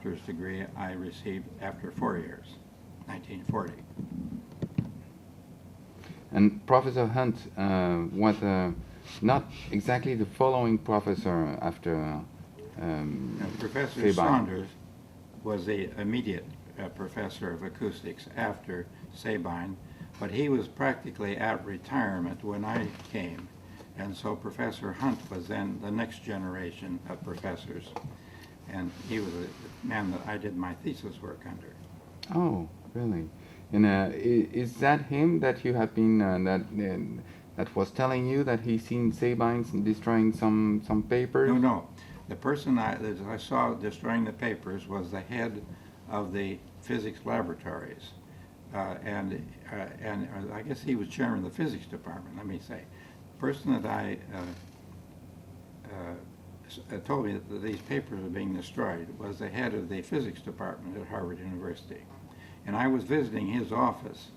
doctor's degree I received after 4 years, 1940. And Professor Hunt was not exactly the following professor after Professor Sabine. Saunders was the immediate professor of acoustics after Sabine, but he was practically at retirement when I came, and so Professor Hunt was then the next generation of professors, and he was the man that I did my thesis work under. Oh, really? And is that him that you have been that was telling you that he's seen Sabines destroying some papers? No. The person that I saw destroying the papers was the head of the physics laboratories, and I guess he was chairman of the physics department. Let me say, the person that told me that these papers were being destroyed was the head of the physics department at Harvard University, and I was visiting his office,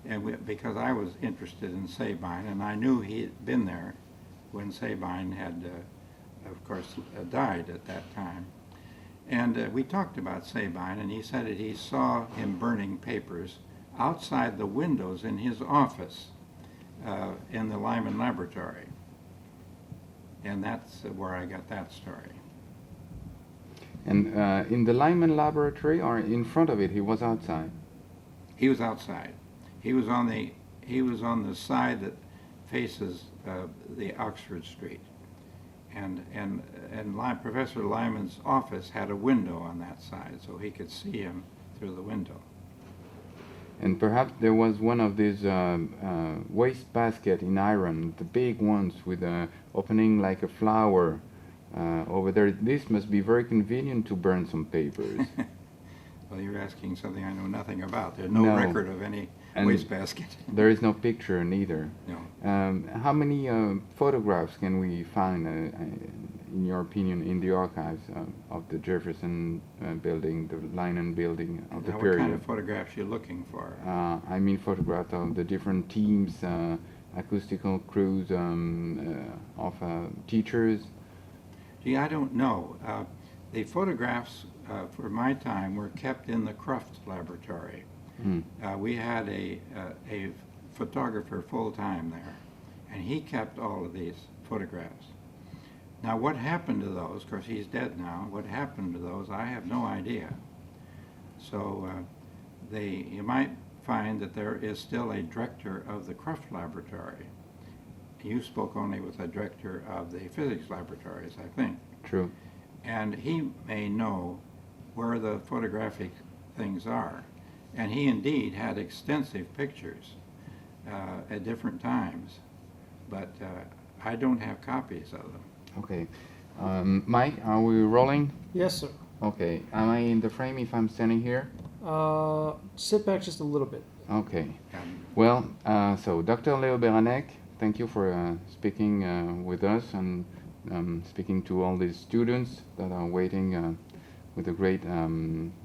and because I was interested in Sabine, and I knew he had been there when Sabine had, of course, died at that time. And we talked about Sabine, and he said that he saw him burning papers outside the windows in his office in the Lyman Laboratory. And that's where I got that story. And in the Lyman Laboratory, or in front of it, he was outside? He was outside. He was on the side that faces the Oxford Street. And Professor Lyman's office had a window on that side, so he could see him through the window. And perhaps there was one of these waste basket in iron, the big ones with an opening like a flower over there. This must be very convenient to burn some papers. Well, you're asking something I know nothing about. There's no record of any waste basket. There is no picture neither. No. How many photographs can we find, in your opinion, in the archives of the Jefferson building, the Lyman building of the period? What kind of photographs you're looking for? I mean photographs of the different teams, acoustical crews, of teachers. Gee, I don't know. The photographs for my time were kept in the Cruft laboratory. We had a photographer full-time there, and he kept all of these photographs. Now, what happened to those? Of course, he's dead now. What happened to those, I have no idea. So you might find that there is still a director of the Cruft laboratory. You spoke only with a director of the physics laboratories, I think. True. And he may know where the photographic things are. And he indeed had extensive pictures at different times, but I don't have copies of them. Okay. Mike, are we rolling? Yes, sir. Okay. Am I in the frame if I'm standing here? Sit back just a little bit. Okay. Well, so Dr. Leo Beranek, thank you for speaking with us and speaking to all these students that are waiting with a great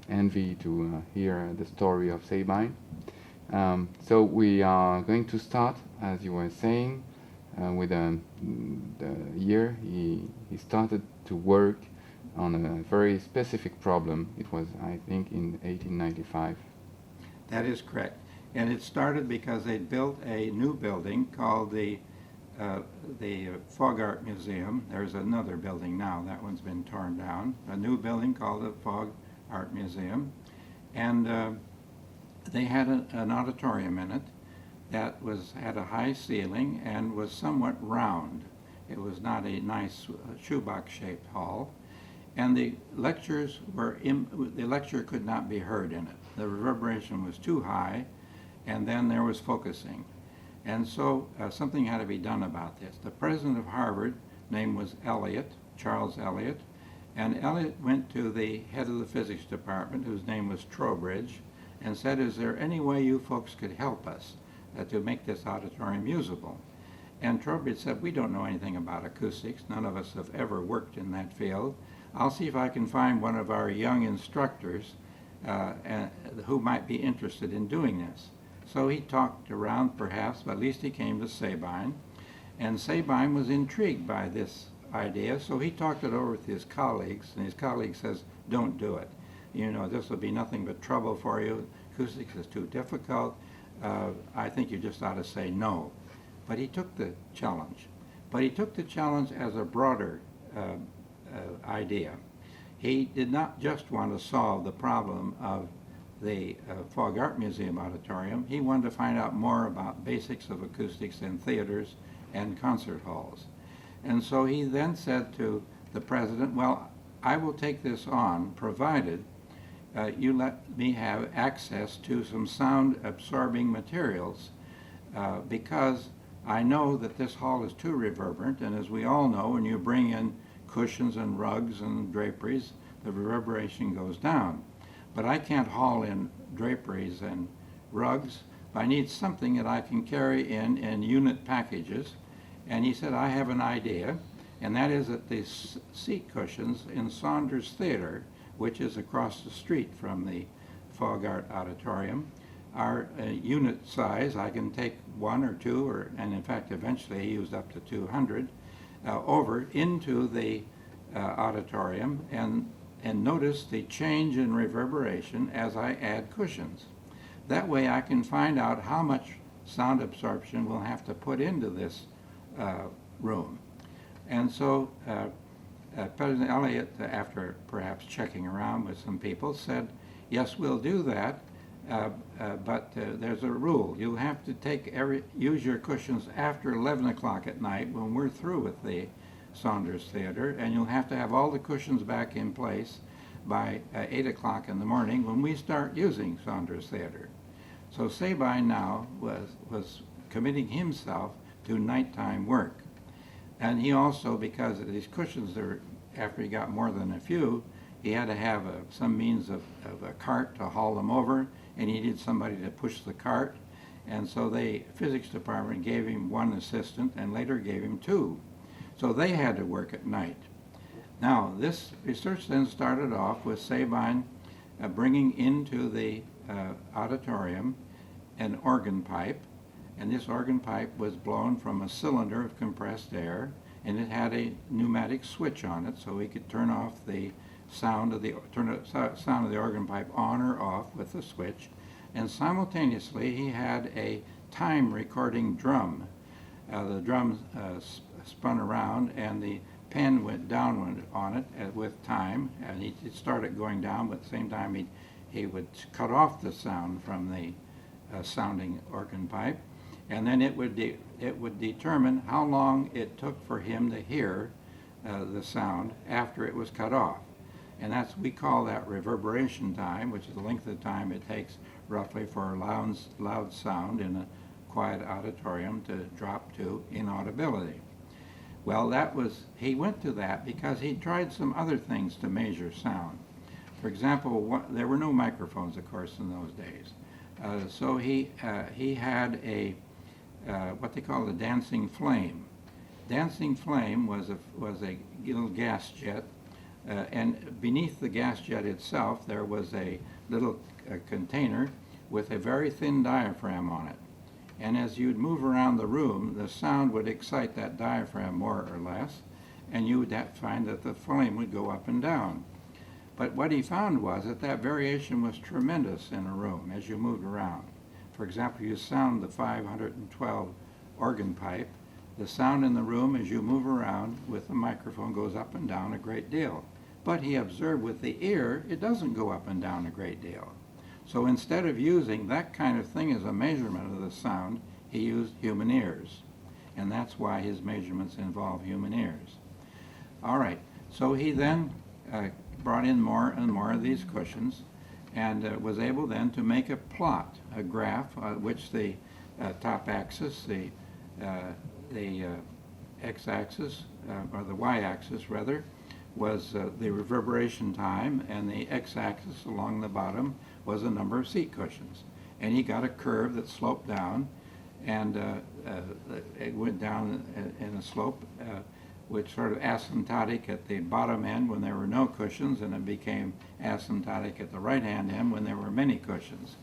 envy to hear the story of Sabine. So we are going to start, as you were saying, with the year he started to work on a very specific problem. It was, I think, in 1895. That is correct. And it started because they built a new building called the Fog Art Museum. There's another building now. That one's been torn down. A new building called the Fog Art Museum. And they had an auditorium in it that had a high ceiling and was somewhat round. It was not a nice shoebox-shaped hall. And the lecture could not be heard in it. The reverberation was too high, and then there was focusing. And so something had to be done about this. The president of Harvard, name was Eliot, Charles Eliot, and Eliot went to the head of the physics department, whose name was Trowbridge, and said, is there any way you folks could help us to make this auditorium usable? And Trowbridge said, we don't know anything about acoustics. None of us have ever worked in that field. I'll see if I can find one of our young instructors who might be interested in doing this. So he talked around perhaps, but at least he came to Sabine. And Sabine was intrigued by this idea, so he talked it over with his colleagues, and his colleague says, don't do it. You know, this will be nothing but trouble for you. Acoustics is too difficult. I think you just ought to say no. But he took the challenge. But he took the challenge as a broader idea. He did not just want to solve the problem of the Fogg Art Museum auditorium. He wanted to find out more about basics of acoustics in theaters and concert halls. And so he then said to the president, well, I will take this on provided you let me have access to some sound absorbing materials because I know that this hall is too reverberant, and as we all know, when you bring in cushions and rugs and draperies, the reverberation goes down. But I can't haul in draperies and rugs. I need something that I can carry in unit packages. And he said, I have an idea, and that is that the seat cushions in Saunders Theater, which is across the street from the Fogg Art Auditorium, are unit size. I can take one or two, and in fact eventually he used up to 200, over into the auditorium and notice the change in reverberation as I add cushions. That way I can find out how much sound absorption we'll have to put into this room. And so President Elliott, after perhaps checking around with some people, said, yes, we'll do that, but there's a rule. You'll have to use your cushions after 11 o'clock at night when we're through with the Saunders Theater, and you'll have to have all the cushions back in place by 8 o'clock in the morning when we start using Saunders Theater. So Sabine now was committing himself to nighttime work. And he also, because of these cushions, after he got more than a few, he had to have some means of a cart to haul them over, and he needed somebody to push the cart. And so the physics department gave him one assistant and later gave him two. So they had to work at night. Now, this research then started off with Sabine bringing into the auditorium an organ pipe, and this organ pipe was blown from a cylinder of compressed air, and it had a pneumatic switch on it, so he could turn the sound of the organ pipe on or off with the switch. And simultaneously, he had a time recording drum. The drum spun around, and the pen went downward on it with time, and it started going down, but at the same time he would cut off the sound from the sounding organ pipe, and then it would determine how long it took for him to hear the sound after it was cut off. And we call that reverberation time, which is the length of time it takes roughly for a loud sound in a quiet auditorium to drop to inaudibility. Well, he went to that because he tried some other things to measure sound. For example, there were no microphones, of course, in those days. So he had what they call a dancing flame. Dancing flame was a little gas jet, and beneath the gas jet itself there was a little container with a very thin diaphragm on it. And as you'd move around the room, the sound would excite that diaphragm more or less, and you would find that the flame would go up and down. But what he found was that variation was tremendous in a room as you moved around. For example, you sound the 512 organ pipe, the sound in the room as you move around with the microphone goes up and down a great deal. But he observed with the ear, it doesn't go up and down a great deal. So instead of using that kind of thing as a measurement of the sound, he used human ears. And that's why his measurements involve human ears. All right, so he then brought in more and more of these cushions and was able then to make a plot, a graph, which the top axis, the x-axis, or the y-axis rather, was the reverberation time, and the x-axis along the bottom was the number of seat cushions. And he got a curve that sloped down, and it went down in a slope which sort of asymptotic at the bottom end when there were no cushions, and it became asymptotic at the right-hand end when there were many cushions.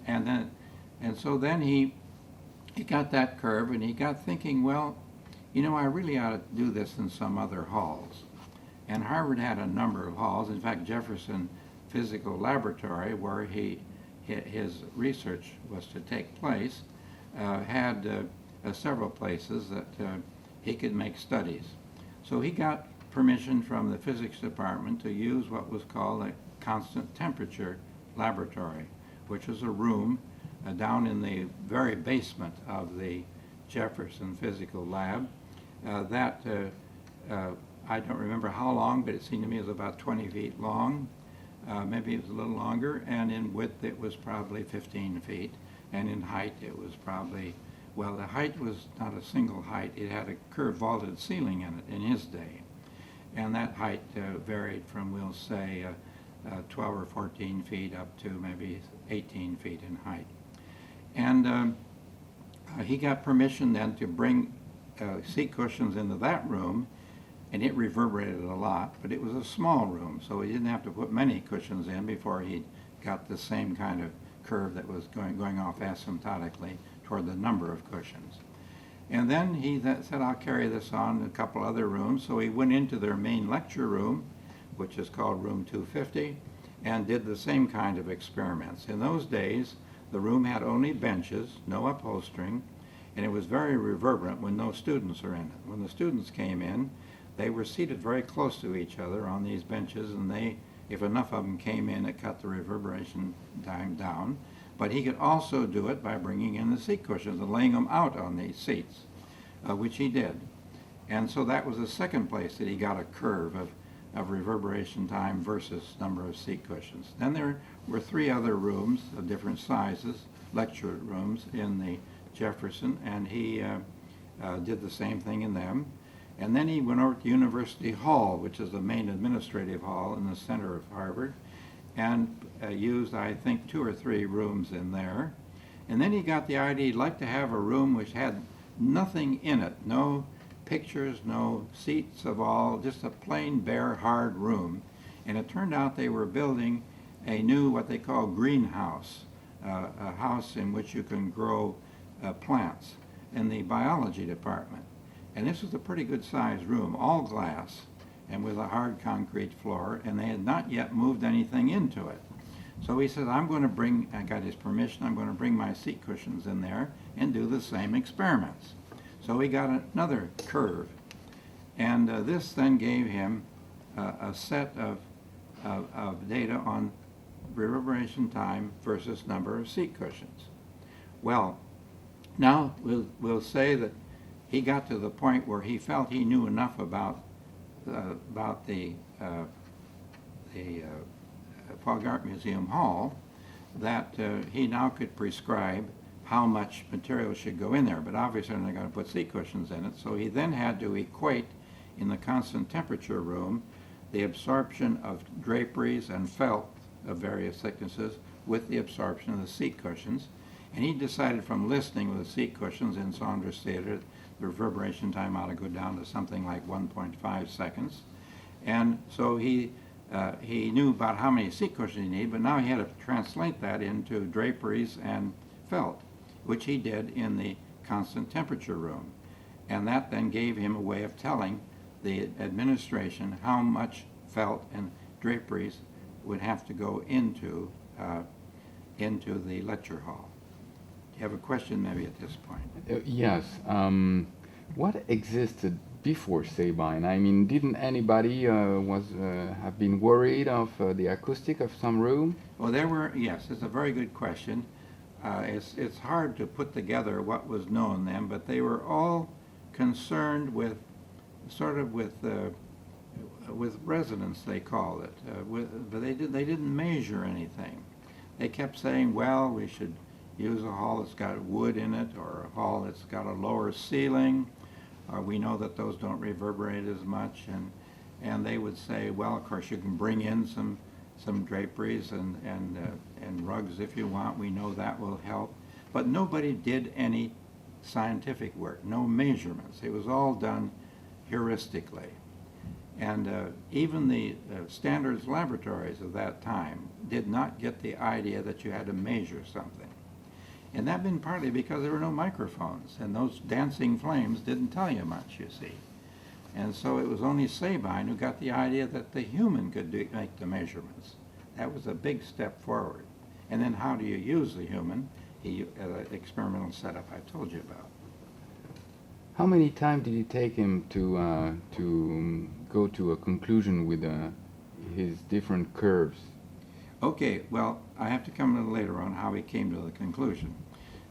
And so then he got that curve, and he got thinking, well, you know, I really ought to do this in some other halls. And Harvard had a number of halls. In fact, Jefferson physical laboratory where his research was to take place had several places that he could make studies. So he got permission from the physics department to use what was called a constant temperature laboratory, which was a room down in the very basement of the Jefferson Physical Lab. I don't remember how long, but it seemed to me it was about 20 feet long. Maybe it was a little longer, and in width it was probably 15 feet, and in height it was probably, well, the height was not a single height. It had a curved vaulted ceiling in it in his day, and that height varied from, we'll say, 12 or 14 feet up to maybe 18 feet in height. And he got permission then to bring seat cushions into that room, and it reverberated a lot, but it was a small room, so he didn't have to put many cushions in before he got the same kind of curve that was going off asymptotically toward the number of cushions. And then he said, I'll carry this on in a couple other rooms, so he went into their main lecture room, which is called room 250, and did the same kind of experiments. In those days, the room had only benches, no upholstering, and it was very reverberant when no students are in it. When the students came in, they were seated very close to each other on these benches, and if enough of them came in, it cut the reverberation time down. But he could also do it by bringing in the seat cushions and laying them out on these seats, which he did. And so that was the second place that he got a curve of reverberation time versus number of seat cushions. Then there were three other rooms of different sizes, lecture rooms in the Jefferson, and he did the same thing in them. And then he went over to University Hall, which is the main administrative hall in the center of Harvard, and used, I think, 2 or 3 rooms in there. And then he got the idea he'd like to have a room which had nothing in it, no pictures, no seats of all, just a plain, bare, hard room. And it turned out they were building a new, what they call greenhouse, a house in which you can grow plants in the biology department. And this was a pretty good sized room, all glass, and with a hard concrete floor, and they had not yet moved anything into it. So he said, I got his permission, I'm going to bring my seat cushions in there and do the same experiments. So he got another curve, and this then gave him a set of data on reverberation time versus number of seat cushions. Well, now we'll say that he got to the point where he felt he knew enough about the Fogg Art Museum Hall that he now could prescribe how much material should go in there. But obviously they're not going to put seat cushions in it, so he then had to equate in the constant temperature room the absorption of draperies and felt of various thicknesses with the absorption of the seat cushions. And he decided from listening with the seat cushions in Saunders Theater, the reverberation time ought to go down to something like 1.5 seconds. And so he knew about how many seat cushions he needed, but now he had to translate that into draperies and felt, which he did in the constant temperature room. And that then gave him a way of telling the administration how much felt and draperies would have to go into the lecture hall. Do you have a question maybe at this point? Yes. What existed before Sabine? I mean, didn't anybody have been worried of the acoustic of some room? Well, yes, it's a very good question. It's hard to put together what was known then, but they were all concerned with resonance, they called it. But they didn't measure anything. They kept saying, well, we should use a hall that's got wood in it, or a hall that's got a lower ceiling. We know that those don't reverberate as much, and they would say, well, of course you can bring in some draperies and rugs if you want. We know that will help. But nobody did any scientific work, no measurements. It was all done heuristically. And even the standards laboratories of that time did not get the idea that you had to measure something. And that had been partly because there were no microphones, and those dancing flames didn't tell you much, you see. And so it was only Sabine who got the idea that the human could make the measurements. That was a big step forward. And then how do you use the human? Experimental setup I told you about. How many time did it take him to go to a conclusion with his different curves? Okay, well, I have to come a little later on how he came to the conclusion.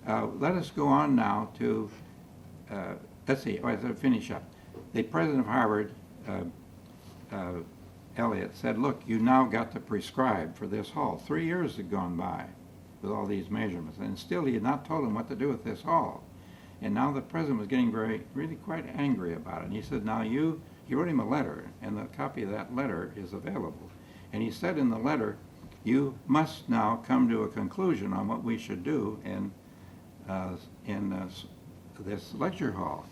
Let us go on now to, let's see, as I finish up. The president of Harvard, Elliott, said, look, you now got to prescribe for this hall. 3 years had gone by with all these measurements, and still he had not told him what to do with this hall. And now the president was getting really quite angry about it. And he said, now he wrote him a letter, and a copy of that letter is available. And he said in the letter, you must now come to a conclusion on what we should do in this lecture hall.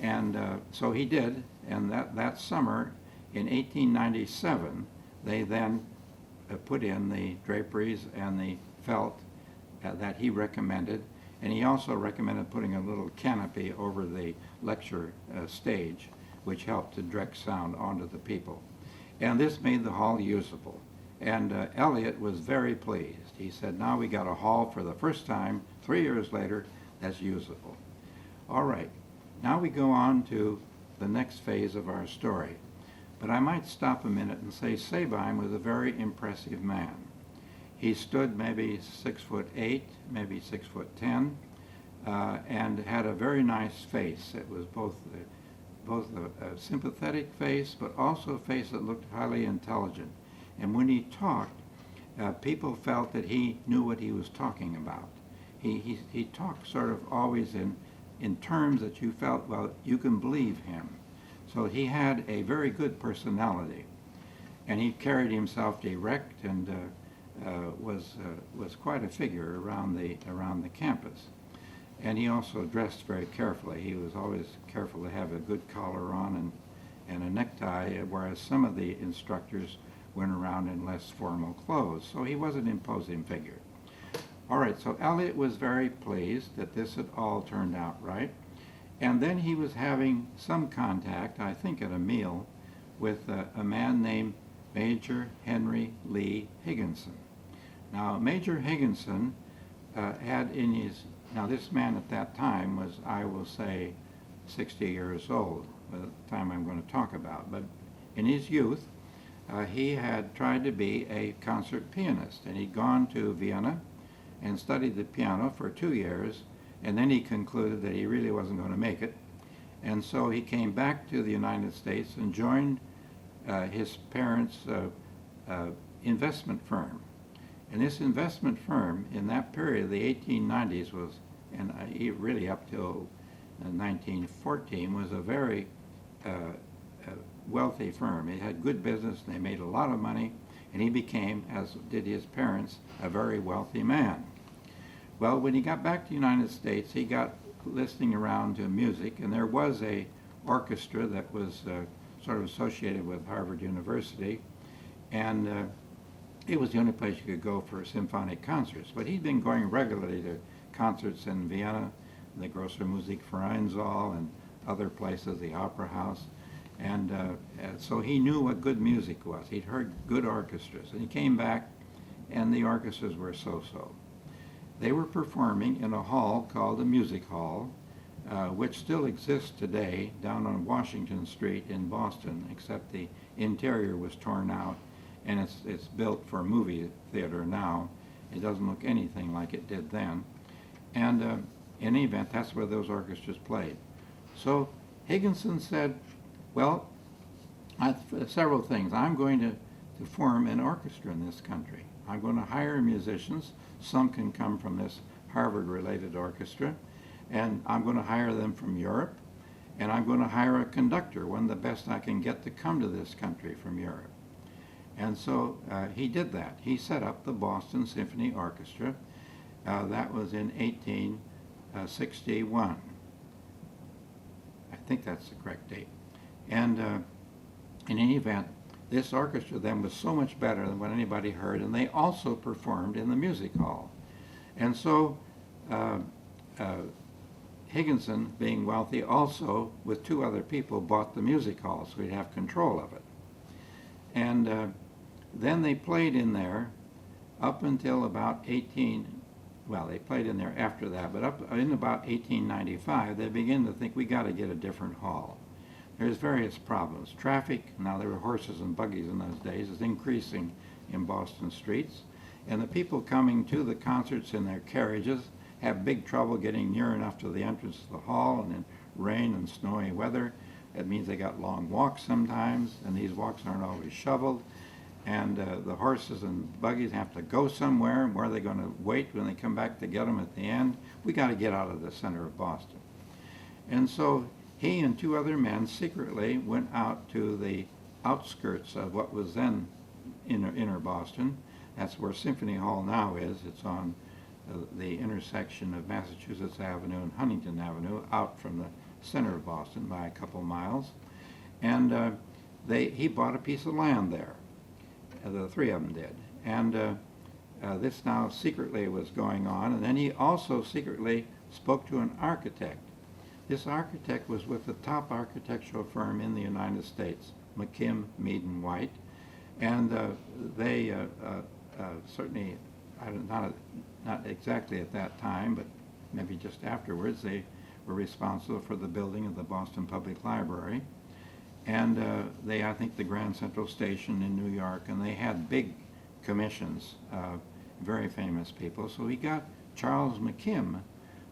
And so he did, and that summer in 1897, they then put in the draperies and the felt that he recommended, and he also recommended putting a little canopy over the lecture stage, which helped to direct sound onto the people. And this made the hall usable. And Elliott was very pleased. He said, now we got a hall for the first time, 3 years later, that's usable. All right, now we go on to the next phase of our story. But I might stop a minute and say Sabine was a very impressive man. He stood maybe 6'8", maybe 6'10", and had a very nice face. It was both a sympathetic face, but also a face that looked highly intelligent. And when he talked, people felt that he knew what he was talking about. He talked sort of always in terms that you felt, well, you can believe him. So he had a very good personality, and he carried himself erect and was quite a figure around the campus. And he also dressed very carefully. He was always careful to have a good collar on and a necktie, whereas some of the instructors went around in less formal clothes. So he was an imposing figure. All right, so Elliott was very pleased that this had all turned out right. And then he was having some contact, I think at a meal, with a man named Major Henry Lee Higginson. Now, Major Higginson had in his, now this man at that time was, I will say, 60 years old, by the time I'm going to talk about. But in his youth, he had tried to be a concert pianist, and he'd gone to Vienna and studied the piano for 2 years, and then he concluded that he really wasn't going to make it. And so he came back to the United States and joined his parents' investment firm. And this investment firm, in that period, the 1890s, was, and really up till 1914, was a very wealthy firm. It had good business, and they made a lot of money, and he became, as did his parents, a very wealthy man. Well, when he got back to the United States, he got listening around to music, and there was a orchestra that was sort of associated with Harvard University, and it was the only place you could go for symphonic concerts. But he'd been going regularly to concerts in Vienna, the Großer Musikvereinssaal, and other places, the Opera House, and so he knew what good music was. He'd heard good orchestras, and he came back, and the orchestras were so-so. They were performing in a hall called the Music Hall, which still exists today down on Washington Street in Boston, except the interior was torn out, and it's built for movie theater now. It doesn't look anything like it did then. And in any event, that's where those orchestras played. So Higginson said, well, several things. I'm going to form an orchestra in this country. I'm going to hire musicians. Some can come from this Harvard-related orchestra, and I'm going to hire them from Europe, and I'm going to hire a conductor, one of the best I can get to come to this country from Europe. And so he did that. He set up the Boston Symphony Orchestra. That was in 1861. I think that's the correct date. And in any event, this orchestra then was so much better than what anybody heard, and they also performed in the music hall. And so Higginson, being wealthy, also, with 2 other people, bought the music hall so he'd have control of it. And Then they played in there up until about 18, well, they played in there after that, but up in about 1895, they began to think we got to get a different hall. There's various problems. Traffic, now there were horses and buggies in those days, is increasing in Boston streets. And the people coming to the concerts in their carriages have big trouble getting near enough to the entrance of the hall, and in rain and snowy weather. That means they got long walks sometimes, and these walks aren't always shoveled. And the horses and buggies have to go somewhere, and where are they going to wait when they come back to get them at the end? We got to get out of the center of Boston. And so he and two other men secretly went out to the outskirts of what was then inner Boston. That's where Symphony Hall now is. It's on the intersection of Massachusetts Avenue and Huntington Avenue, out from the center of Boston by a couple miles. And he bought a piece of land there. The three of them did. And this now secretly was going on. And then he also secretly spoke to an architect. This architect was with the top architectural firm in the United States, McKim, Mead and White. And they certainly, not exactly at that time, but maybe just afterwards, they were responsible for the building of the Boston Public Library. And I think, the Grand Central Station in New York, and they had big commissions, very famous people. So he got Charles McKim,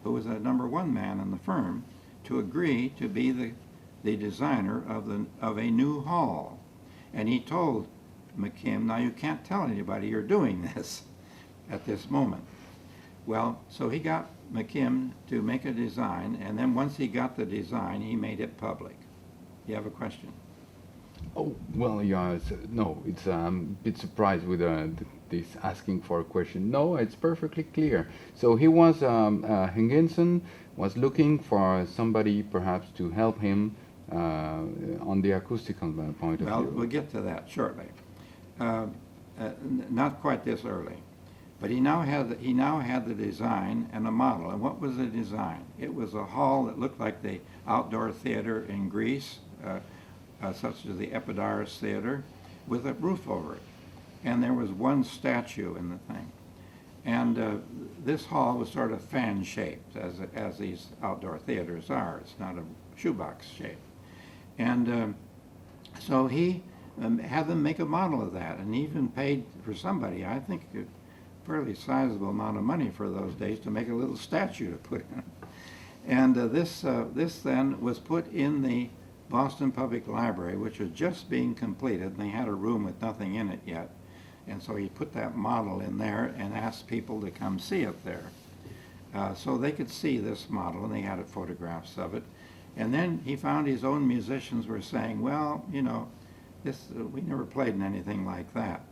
who was a #1 man in the firm, to agree to be the designer of a new hall. And he told McKim, now you can't tell anybody you're doing this at this moment. Well, so he got McKim to make a design, and then once he got the design, he made it public. You have a question? Oh, well, yeah, no, it's a bit surprised with this asking for a question. No, it's perfectly clear. So he was, Higginson was looking for somebody perhaps to help him on the acoustical point of Well, view. we'll get to that shortly. Not quite this early. But he now had the design and a model. And what was the design? It was a hall that looked like the outdoor theater in Greece, such as the Epidaurus Theater, with a roof over it. And there was one statue in the thing. And this hall was sort of fan-shaped, as these outdoor theaters are. It's not a shoebox shape. And so he had them make a model of that, and even paid for somebody, I think, fairly sizable amount of money for those days to make a little statue to put in. And this then was put in the Boston Public Library, which was just being completed, and they had a room with nothing in it yet. And so he put that model in there and asked people to come see it there. So they could see this model, and they had photographs of it. And then he found his own musicians were saying, well, you know, we never played in anything like that.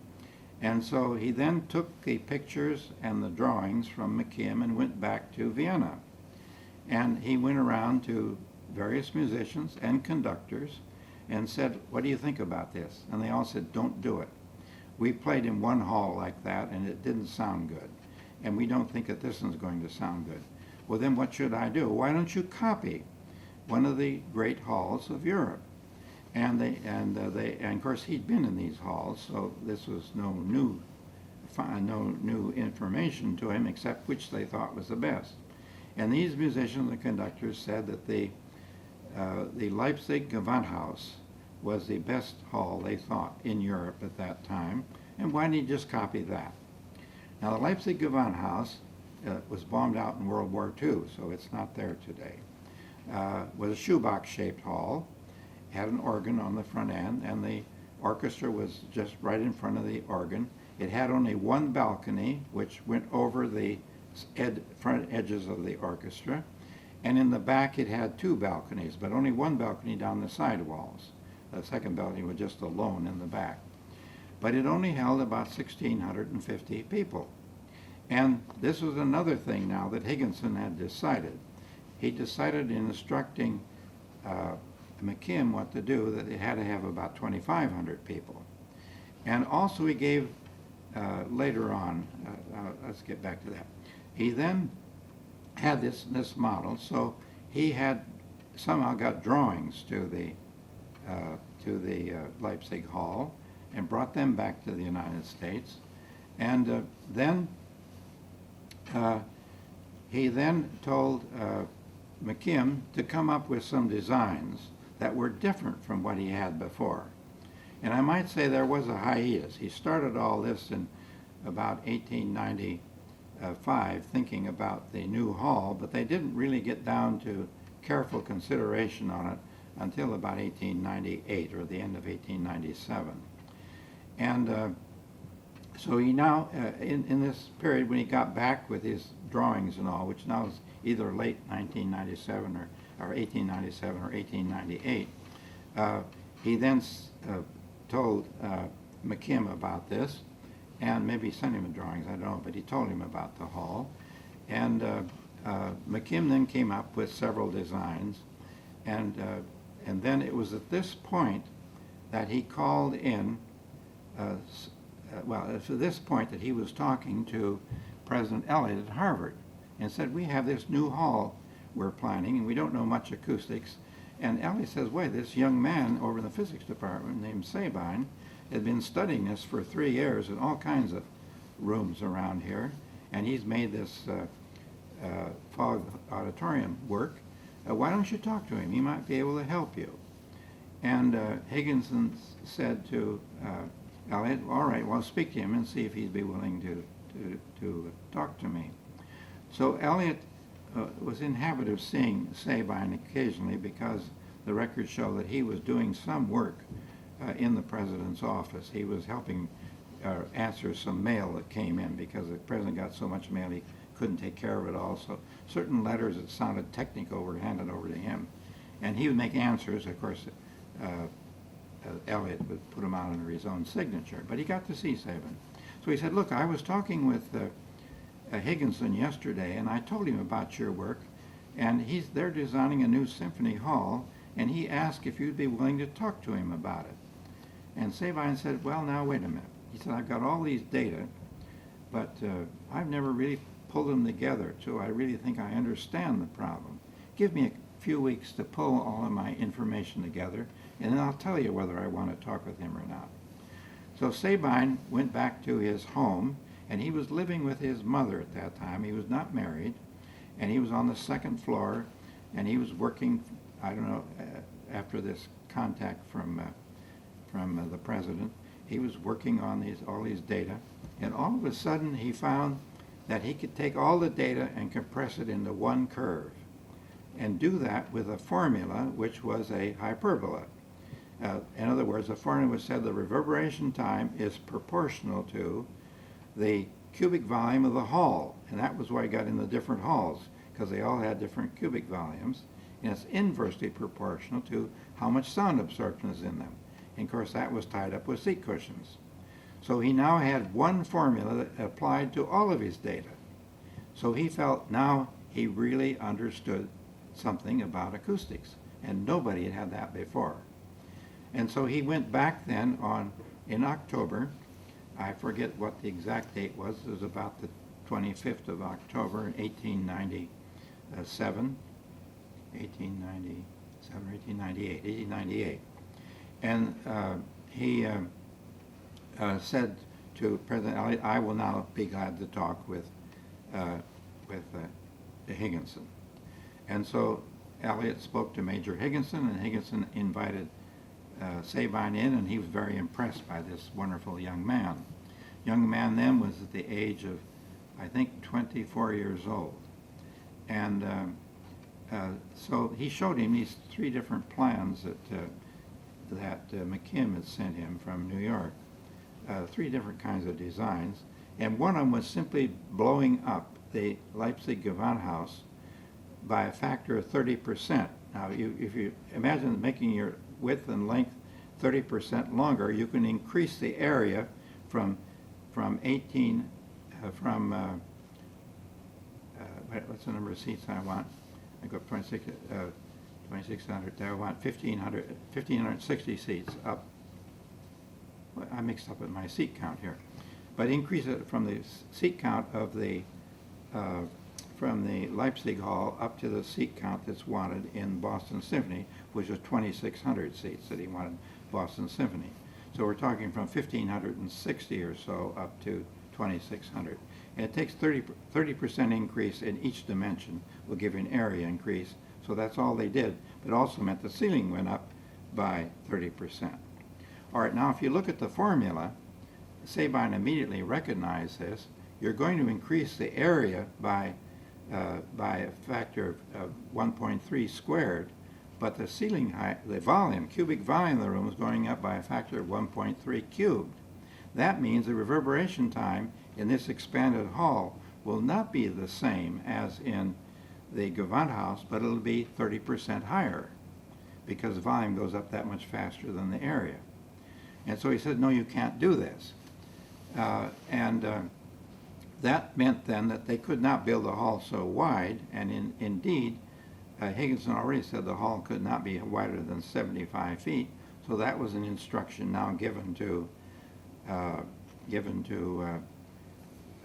And so he then took the pictures and the drawings from McKim and went back to Vienna. And he went around to various musicians and conductors and said, what do you think about this? And they all said, don't do it. We played in one hall like that and it didn't sound good. And we don't think that this one's going to sound good. Well, then what should I do? Why don't you copy one of the great halls of Europe? And of course he'd been in these halls, so this was no new information to him except which they thought was the best. And these musicians and conductors said that the Leipzig Gewandhaus was the best hall they thought in Europe at that time, and why didn't he just copy that? Now the Leipzig Gewandhaus was bombed out in World War II, so it's not there today. Was a shoebox-shaped hall, had an organ on the front end, and the orchestra was just right in front of the organ. It had only one balcony, which went over the front edges of the orchestra, and in the back it had two balconies, but only one balcony down the side walls. The second balcony was just alone in the back. But it only held about 1,650 people. And this was another thing now that Higginson had decided. He decided in instructing McKim what to do, that it had to have about 2,500 people. And also he gave, later on, let's get back to that. He then had this model, so he had somehow got drawings to the Leipzig Hall, and brought them back to the United States. And then he then told McKim to come up with some designs that were different from what he had before. And I might say there was a hiatus. He started all this in about 1895, thinking about the new hall, but they didn't really get down to careful consideration on it until about 1898 or the end of 1897. And so he now, in this period when he got back with his drawings and all, which now is either late 1997 or 1897 or 1898, he then told McKim about this, and maybe sent him the drawings, I don't know, but he told him about the hall. And McKim then came up with several designs, and then it was at this point that he called in, well, it's at this point that he was talking to President Elliott at Harvard and said, we have this new hall we're planning, and we don't know much acoustics. And Elliott says, wait, this young man over in the physics department named Sabine had been studying this for 3 years in all kinds of rooms around here, and he's made this Fogg auditorium work. Why don't you talk to him? He might be able to help you. And Higginson said to Elliott, all right, well, I'll speak to him and see if he'd be willing to talk to me. So Elliott was in habit of seeing Sabine occasionally because the records show that he was doing some work in the president's office. He was helping answer some mail that came in because the president got so much mail he couldn't take care of it all. So certain letters that sounded technical were handed over to him. And he would make answers. Of course, Elliott would put them out under his own signature. But he got to see Sabine. So he said, look, I was talking with Higginson yesterday, and I told him about your work, and they're designing a new symphony hall, and he asked if you'd be willing to talk to him about it. And Sabine said, well, now, wait a minute. He said, I've got all these data, but I've never really pulled them together, so I really think I understand the problem. Give me a few weeks to pull all of my information together, and then I'll tell you whether I want to talk with him or not. So Sabine went back to his home, and he was living with his mother at that time. He was not married, and he was on the second floor, and he was working, I don't know, after this contact from the president, he was working on all these data, and all of a sudden he found that he could take all the data and compress it into one curve, and do that with a formula which was a hyperbola. In other words, the formula said the reverberation time is proportional to the cubic volume of the hall, and that was why I got in the different halls, because they all had different cubic volumes, and it's inversely proportional to how much sound absorption is in them. And of course that was tied up with seat cushions. So he now had one formula that applied to all of his data. So he felt now he really understood something about acoustics, and nobody had had that before. And so he went back then in October, I forget what the exact date was, it was about the 25th of October in 1898. And he said to President Elliott, I will now be glad to talk with Higginson. And so Elliott spoke to Major Higginson, and Higginson invited Sabine in, and he was very impressed by this wonderful young man. Young man then was at the age of, I think, 24 years old. And so he showed him these 3 different plans that McKim had sent him from New York, 3 different kinds of designs. And one of them was simply blowing up the Leipzig Gewandhaus by a factor of 30%. Now, if you imagine making your width and length 30% longer, you can increase the area from what's the number of seats I want? I go up 2,600. I want 1,560 seats up. Well, I mixed up with my seat count here, but increase it from the seat count of from the Leipzig Hall up to the seat count that's wanted in Boston Symphony, which was 2,600 seats that he wanted Boston Symphony. So we're talking from 1,560 or so up to 2,600. And it takes 30% increase in each dimension will give you an area increase. So that's all they did. But it also meant the ceiling went up by 30%. All right, now if you look at the formula, Sabine immediately recognized this. You're going to increase the area by a factor of 1.3 squared, but the ceiling height, the volume, cubic volume of the room is going up by a factor of 1.3 cubed. That means the reverberation time in this expanded hall will not be the same as in the Gewandhaus, but it'll be 30% higher because the volume goes up that much faster than the area. And so he said, no, you can't do this. That meant then that they could not build a hall so wide, and indeed, Higginson already said the hall could not be wider than 75 feet, so that was an instruction now given to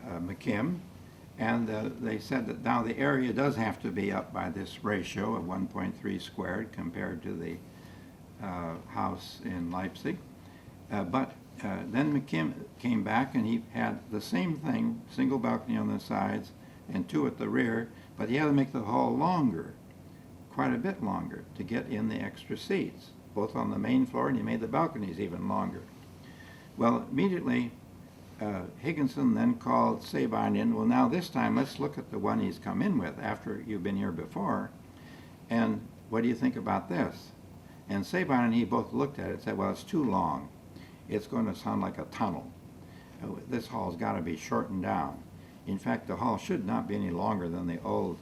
McKim, and they said that now the area does have to be up by this ratio of 1.3 squared compared to the house in Leipzig, but then McKim came back and he had the same thing, single balcony on the sides and two at the rear, but he had to make the hall longer, quite a bit longer, to get in the extra seats, both on the main floor, and he made the balconies even longer. Well, immediately, Higginson then called Sabine in. Well, now this time, let's look at the one he's come in with after you've been here before, and what do you think about this? And Sabine and he both looked at it and said, well, it's too long. It's going to sound like a tunnel. This hall's got to be shortened down. In fact, the hall should not be any longer than the old,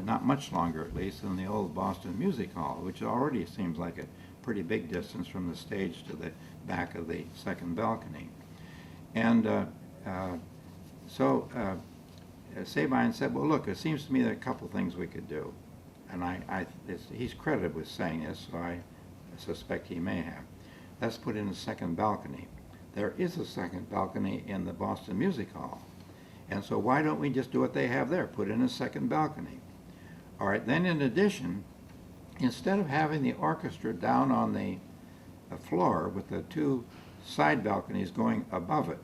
not much longer at least, than the old Boston Music Hall, which already seems like a pretty big distance from the stage to the back of the second balcony. And Sabine said, well, look, it seems to me there are a couple things we could do. And he's credited with saying this, so I suspect he may have. Let's put in a second balcony. There is a second balcony in the Boston Music Hall. And so why don't we just do what they have there, put in a second balcony? All right, then in addition, instead of having the orchestra down on the floor with the two side balconies going above it,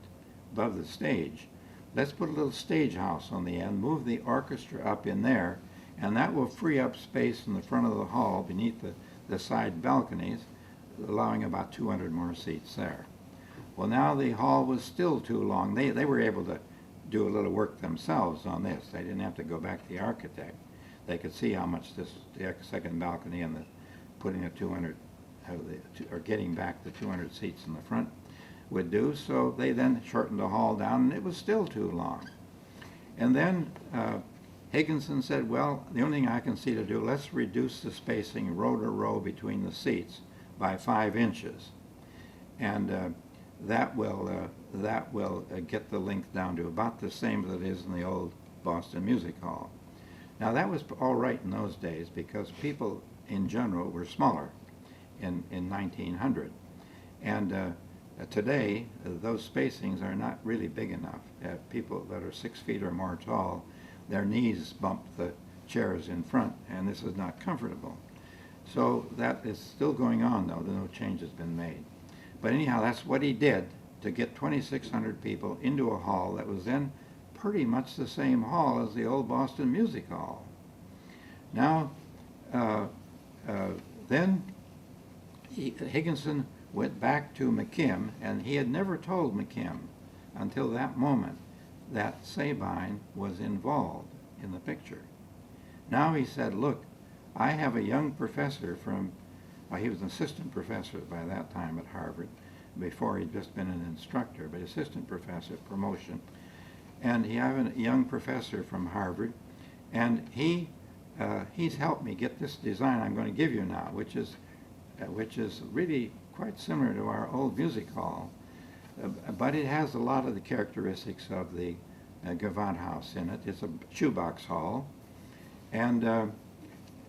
above the stage, let's put a little stage house on the end, move the orchestra up in there, and that will free up space in the front of the hall beneath the side balconies, allowing about 200 more seats there. Well, now the hall was still too long. They were able to do a little work themselves on this. They didn't have to go back to the architect. They could see how much the second balcony and the putting a 200 or getting back the 200 seats in the front would do. So they then shortened the hall down, and it was still too long. And then Higginson said, well, the only thing I can see to do, let's reduce the spacing row to row between the seats by 5 inches, and that will get the length down to about the same as it is in the old Boston Music Hall. Now that was all right in those days because people in general were smaller in 1900, and today those spacings are not really big enough. People that are 6 feet or more tall, their knees bump the chairs in front, and this is not comfortable. So that is still going on, though. No change has been made. But anyhow, that's what he did to get 2,600 people into a hall that was then pretty much the same hall as the old Boston Music Hall. Now, then Higginson went back to McKim, and he had never told McKim until that moment that Sabine was involved in the picture. Now he said, look, I have a young professor he was an assistant professor by that time at Harvard, before he'd just been an instructor, but assistant professor, promotion. And he have a young professor from Harvard, and he's helped me get this design I'm going to give you now, which is really quite similar to our old music hall, but it has a lot of the characteristics of the Gewandhaus in it. It's a shoebox hall, and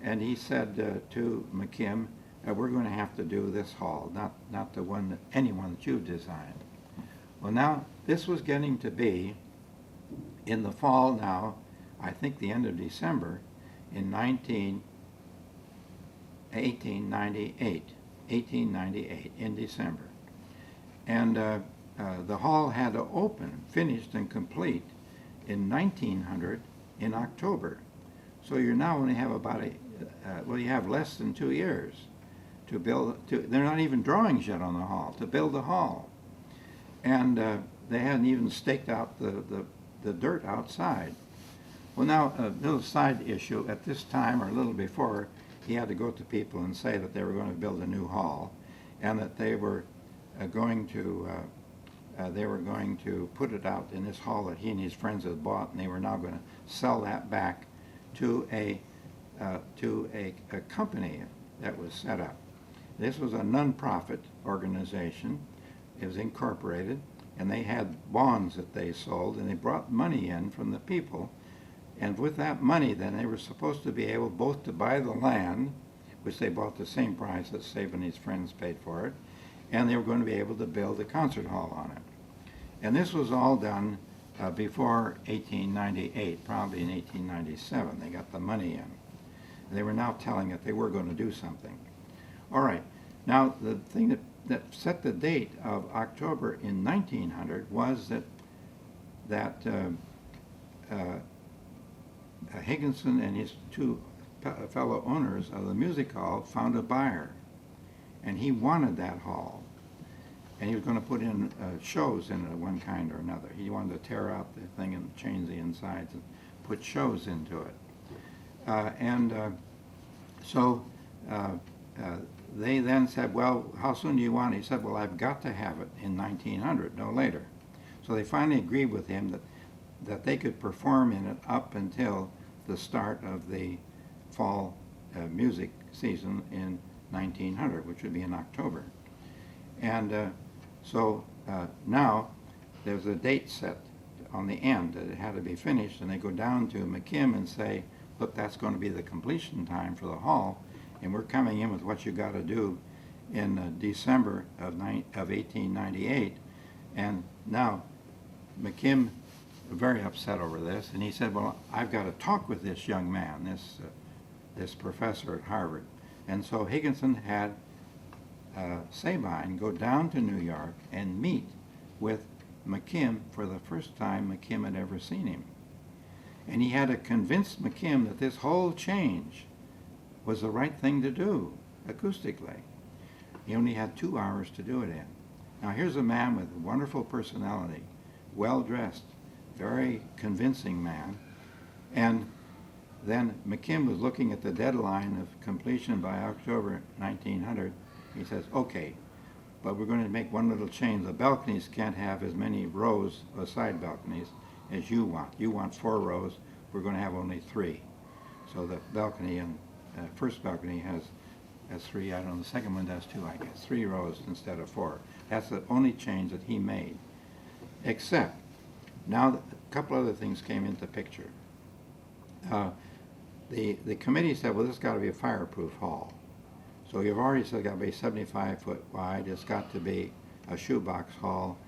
he said to McKim, we're going to have to do this hall, not the one anyone that you've designed. Well, now, this was getting to be in the fall now, I think the end of December, in 1898, in December. And the hall had to open, finished and complete, in 1900 in October. So you now only have about you have less than 2 years to build. They're not even drawings yet on the hall, to build the hall. And they hadn't even staked out the dirt outside. Well, now, a little side issue. At this time, or a little before, he had to go to people and say that they were going to build a new hall, and that they were going to put it out in this hall that he and his friends had bought, and they were now going to sell that back to a company that was set up. This was a nonprofit organization. It was incorporated, and they had bonds that they sold, and they brought money in from the people. And with that money, then, they were supposed to be able both to buy the land, which they bought the same price that Sabe and his friends paid for it, and they were going to be able to build a concert hall on it. And this was all done before 1898, probably in 1897. They got the money in. They were now telling that they were going to do something. All right. Now, the thing that set the date of October in 1900 was that Higginson and his two fellow owners of the music hall found a buyer, and he wanted that hall, and he was going to put in shows in it of one kind or another. He wanted to tear out the thing and change the insides and put shows into it. So they then said, well, how soon do you want it? He said, well, I've got to have it in 1900, no later. So they finally agreed with him that they could perform in it up until the start of the fall music season in 1900, which would be in October. And so now there's a date set on the end that it had to be finished, and they go down to McKim and say, look, that's going to be the completion time for the hall, and we're coming in with what you got to do in December of 1898. And now McKim very upset over this, and he said, well, I've got to talk with this young man, this professor at Harvard. And so Higginson had Sabine go down to New York and meet with McKim for the first time McKim had ever seen him. And he had to convince McKim that this whole change was the right thing to do acoustically. He only had 2 hours to do it in. Now here's a man with a wonderful personality, well-dressed, very convincing man. And then McKim was looking at the deadline of completion by October 1900. He says, okay, but we're going to make one little change. The balconies can't have as many rows of side balconies as you want. You want 4 rows. We're going to have only 3. So the balcony and first balcony has 3. I don't know, the second one does 2, I guess. 3 rows instead of 4. That's the only change that he made. Except, now a couple other things came into picture. The committee said, well, this has got to be a fireproof hall. So you've already said it's got to be 75 foot wide. It's got to be a shoebox hall.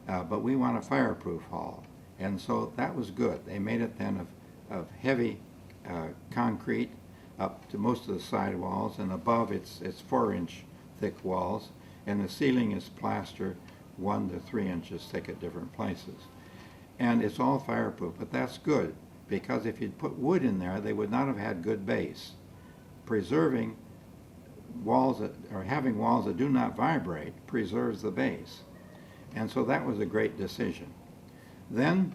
But we want a fireproof hall. And so that was good. They made it then of heavy concrete up to most of the side walls, and above it's 4-inch thick walls, and the ceiling is plaster 1 to 3 inches thick at different places. And it's all fireproof, but that's good, because if you'd put wood in there, they would not have had good bass. Preserving walls or having walls that do not vibrate preserves the bass. And so that was a great decision. Then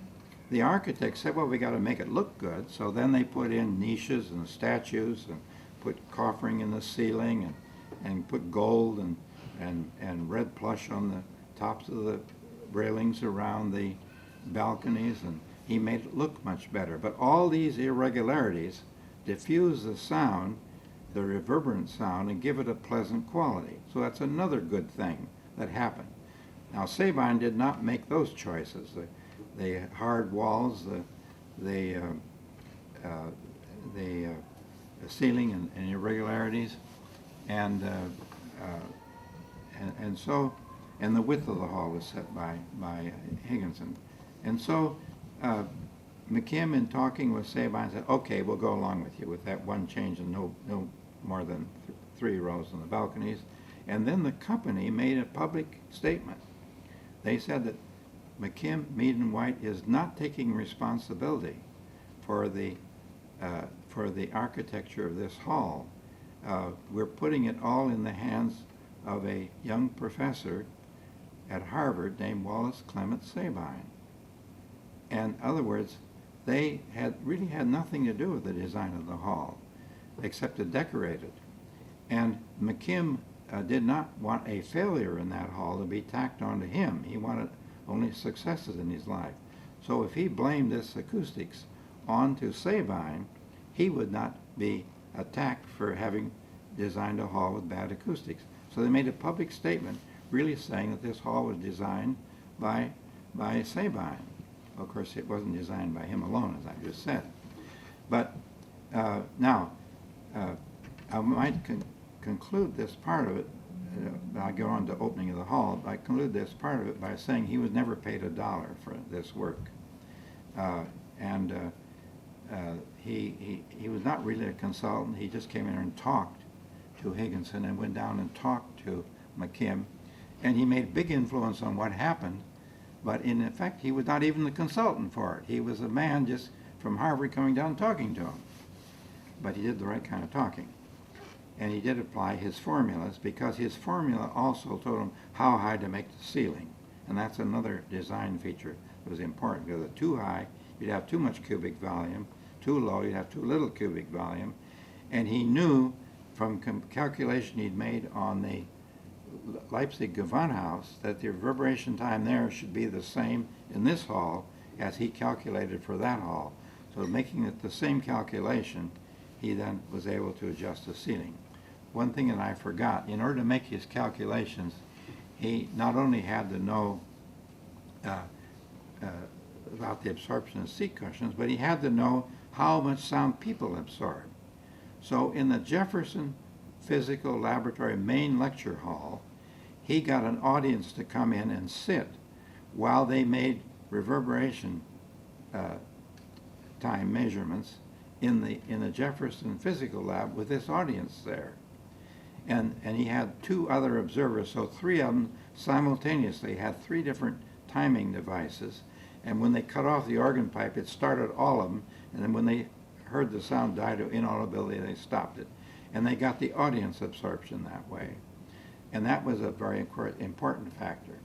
the architect said, well, we got to make it look good. So then they put in niches and statues and put coffering in the ceiling and put gold and red plush on the tops of the railings around the balconies, and he made it look much better. But all these irregularities diffuse the sound, the reverberant sound, and give it a pleasant quality. So that's another good thing that happened. Now Sabine did not make those choices. The hard walls, the ceiling and irregularities, and the width of the hall was set by Higginson. And so McKim, in talking with Sabine, said, okay, we'll go along with you with that one change and no more than 3 rows on the balconies. And then the company made a public statement they said that McKim, Mead, and White is not taking responsibility for the architecture of this hall. We're putting it all in the hands of a young professor at Harvard named Wallace Clement Sabine. And in other words, they really had nothing to do with the design of the hall, except to decorate it. And McKim did not want a failure in that hall to be tacked onto him. He wanted only successes in his life. So if he blamed this acoustics onto Sabine, he would not be attacked for having designed a hall with bad acoustics. So they made a public statement really saying that this hall was designed by Sabine. Of course, it wasn't designed by him alone, as I just said. But now, I might conclude this part of it. I'll go on to opening of the hall. I conclude this part of it by saying he was never paid $1 for this work. He was not really a consultant. He just came in and talked to Higginson and went down and talked to McKim. And he made big influence on what happened. But in effect, he was not even the consultant for it. He was a man just from Harvard coming down and talking to him. But he did the right kind of talking. And he did apply his formulas, because his formula also told him how high to make the ceiling. And that's another design feature that was important, because too high, you'd have too much cubic volume. Too low, you'd have too little cubic volume. And he knew from calculation he'd made on the Leipzig Gewandhaus that the reverberation time there should be the same in this hall as he calculated for that hall. So making it the same calculation, he then was able to adjust the ceiling. One thing that I forgot, in order to make his calculations, he not only had to know about the absorption of seat cushions, but he had to know how much sound people absorb. So in the Jefferson Physical Laboratory main lecture hall, he got an audience to come in and sit while they made reverberation time measurements in the Jefferson Physical Lab with this audience there. And he had two other observers, so three of them simultaneously had three different timing devices. And when they cut off the organ pipe, it started all of them, and then when they heard the sound die to inaudibility, they stopped it. And they got the audience absorption that way. And that was a very important factor.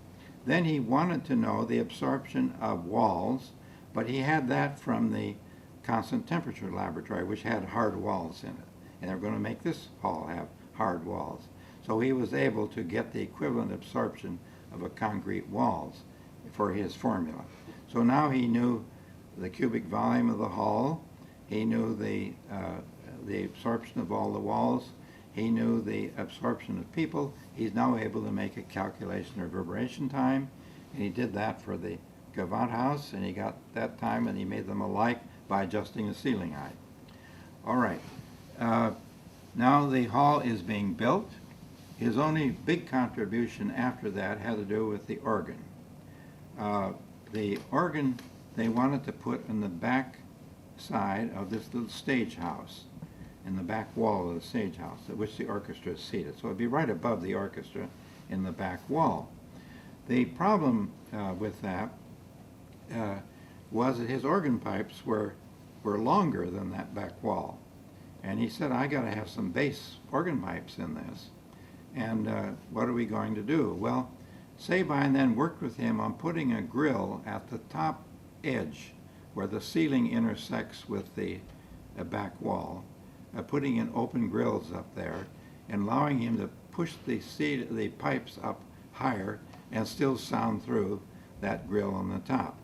Then he wanted to know the absorption of walls, but he had that from the constant temperature laboratory, which had hard walls in it. And they're going to make this hall have hard walls. So he was able to get the equivalent absorption of a concrete walls for his formula. So now he knew the cubic volume of the hall, he knew the absorption of all the walls, he knew the absorption of people. He's now able to make a calculation of reverberation time, and he did that for the Gewandhaus, and he got that time, and he made them alike by adjusting the ceiling height. All right. Now the hall is being built. His only big contribution after that had to do with the organ. The organ they wanted to put in the back side of this little stage house, in the back wall of the stage house at which the orchestra is seated. So it'd be right above the orchestra in the back wall. The problem with that was that his organ pipes were longer than that back wall. And he said, I got to have some bass organ pipes in this. And what are we going to do? Well, Sabine then worked with him on putting a grill at the top edge where the ceiling intersects with the back wall, putting in open grills up there and allowing him to push the pipes up higher and still sound through that grill on the top.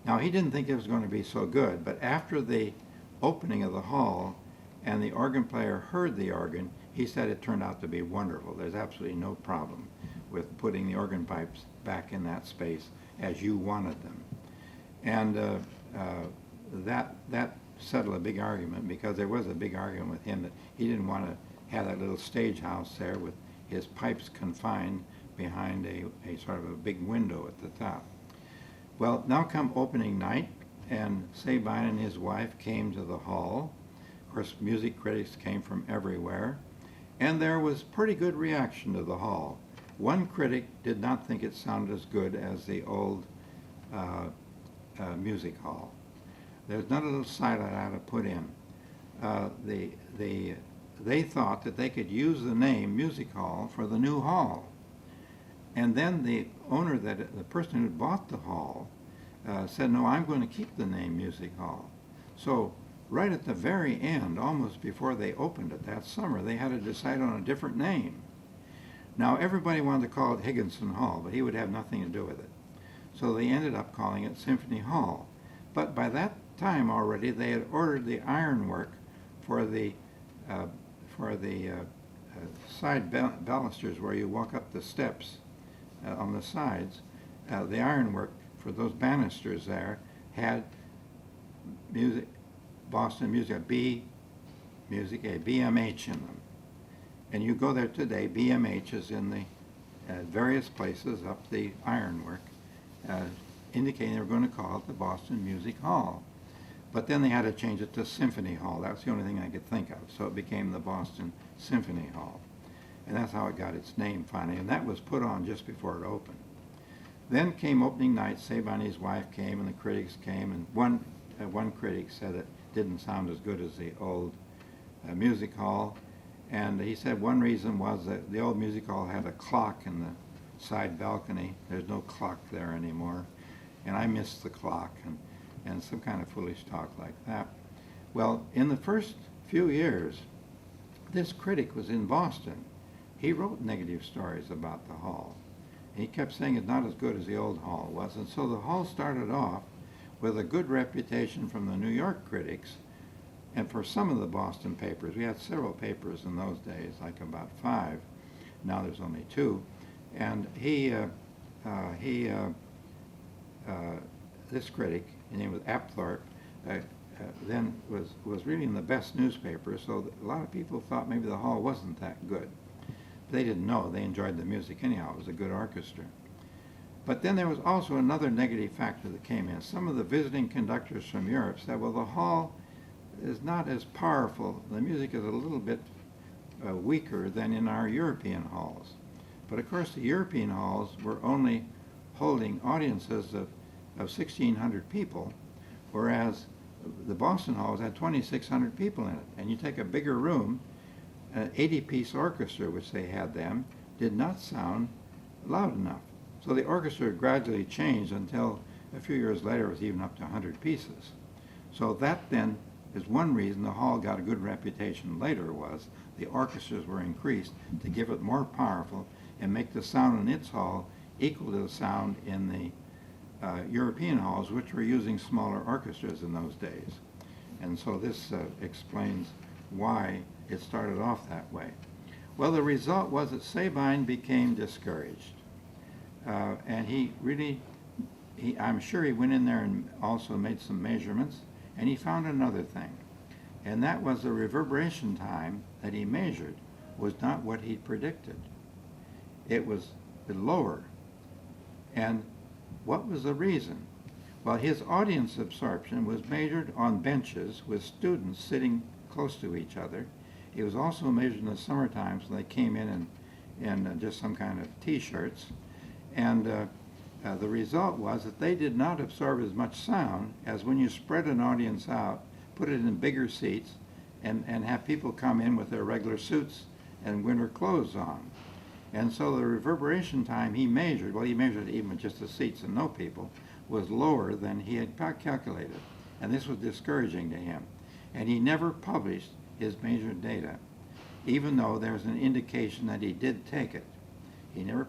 Now, he didn't think it was going to be so good, but after the opening of the hall and the organ player heard the organ, he said it turned out to be wonderful. There's absolutely no problem with putting the organ pipes back in that space as you wanted them. And that settled a big argument, because there was a big argument with him that he didn't want to have that little stage house there with his pipes confined behind a sort of a big window at the top. Well, now come opening night, and Sabine and his wife came to the hall. Of course, music critics came from everywhere, and there was pretty good reaction to the hall. One critic did not think it sounded as good as the old music hall. There's another little side I ought to put in. They thought that they could use the name music hall for the new hall. And then the owner, the person who bought the hall, said, no, I'm going to keep the name music hall. So right at the very end, almost before they opened it that summer, they had to decide on a different name. Now everybody wanted to call it Higginson Hall, but he would have nothing to do with it. So they ended up calling it Symphony Hall. But by that time already, they had ordered the ironwork for the side balusters where you walk up the steps on the sides. The ironwork for those banisters there had music, Boston music, B music, a BMH in them. And you go there today, BMH is in the various places up the ironwork, indicating they were going to call it the Boston Music Hall. But then they had to change it to Symphony Hall. That's the only thing I could think of. So it became the Boston Symphony Hall. And that's how it got its name finally. And that was put on just before it opened. Then came opening night. Sabine and his wife came, and the critics came. And one critic said it didn't sound as good as the old music hall. And he said one reason was that the old music hall had a clock in the side balcony. There's no clock there anymore. And I missed the clock. And some kind of foolish talk like that. Well, in the first few years, this critic was in Boston. He wrote negative stories about the hall. He kept saying it's not as good as the old hall was. And so the hall started off with a good reputation from the New York critics and for some of the Boston papers. We had several papers in those days, like about 5. Now there's only 2. And this critic, his name was Apthorpe, then was reading the best newspaper, so a lot of people thought maybe the hall wasn't that good. But they didn't know. They enjoyed the music anyhow. It was a good orchestra. But then there was also another negative factor that came in. Some of the visiting conductors from Europe said, well, the hall is not as powerful. The music is a little bit weaker than in our European halls. But of course, the European halls were only holding audiences of 1,600 people, whereas the Boston halls had 2,600 people in it. And you take a bigger room, an 80-piece orchestra, which they had then, did not sound loud enough. So the orchestra gradually changed until a few years later it was even up to 100 pieces. So that then is one reason the hall got a good reputation later, was the orchestras were increased to give it more powerful and make the sound in its hall equal to the sound in the European halls, which were using smaller orchestras in those days. And so this explains why it started off that way. Well, the result was that Sabine became discouraged. And I'm sure he went in there and also made some measurements, and he found another thing. And that was the reverberation time that he measured was not what he predicted. It was lower. And what was the reason? Well, his audience absorption was measured on benches with students sitting close to each other. It was also measured in the summer times when they came in just some kind of T-shirts. And the result was that they did not absorb as much sound as when you spread an audience out, put it in bigger seats, and have people come in with their regular suits and winter clothes on. And so the reverberation time he measured, well, he measured even with just the seats and no people, was lower than he had calculated. And this was discouraging to him. And he never published his measured data, even though there was an indication that he did take it. He never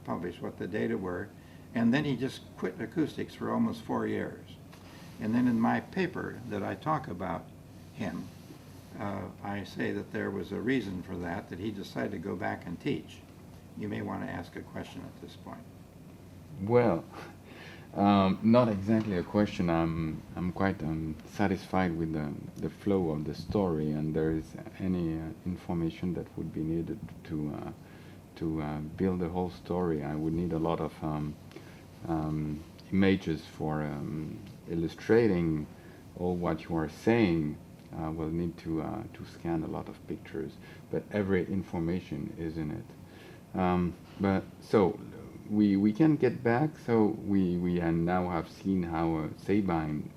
published what the data were. And then he just quit acoustics for almost 4 years. And then in my paper that I talk about him, I say that there was a reason for that he decided to go back and teach. You may want to ask a question at this point. Well, not exactly a question. I'm quite satisfied with the flow of the story, and there is any information that would be needed to build the whole story. I would need a lot of images for illustrating all what you are saying. We'll need to scan a lot of pictures, but every information is in it. But so we can get back. So we now have seen how Sabine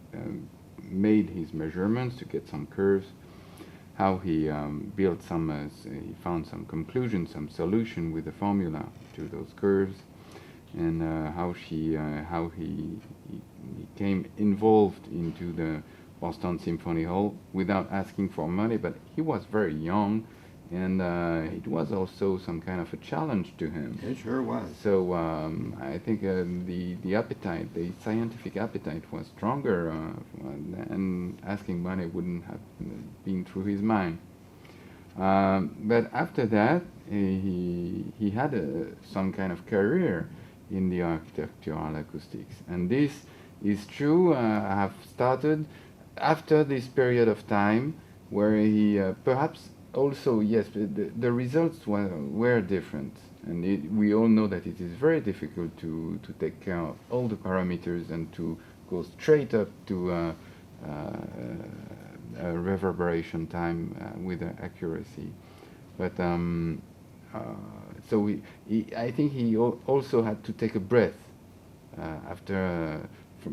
made his measurements to get some curves, how he built some, he found some conclusion, some solution with the formula to those curves, and how he became involved into the Boston Symphony Hall without asking for money. But he was very young, and it was also some kind of a challenge to him. It sure was. So I think the appetite, the scientific appetite, was stronger, and asking money wouldn't have been through his mind. But after that, he had some kind of career in the architectural acoustics, and this is true. I have started after this period of time where he perhaps also, yes, the results were different, and we all know that it is very difficult to take care of all the parameters and to go straight up to reverberation time with accuracy. But so I think he also had to take a breath after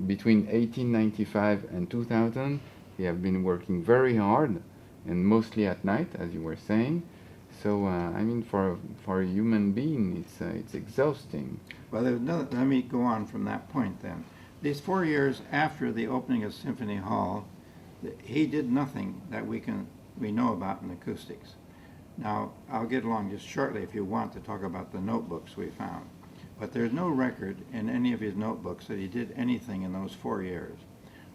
between 1895 and 2000. He have been working very hard, and mostly at night, as you were saying. So I mean, for a human being, it's exhausting. Well, let me go on from that point then. These 4 years after the opening of Symphony Hall, he did nothing that we know about in acoustics. Now, I'll get along just shortly if you want to talk about the notebooks we found. But there's no record in any of his notebooks that he did anything in those 4 years.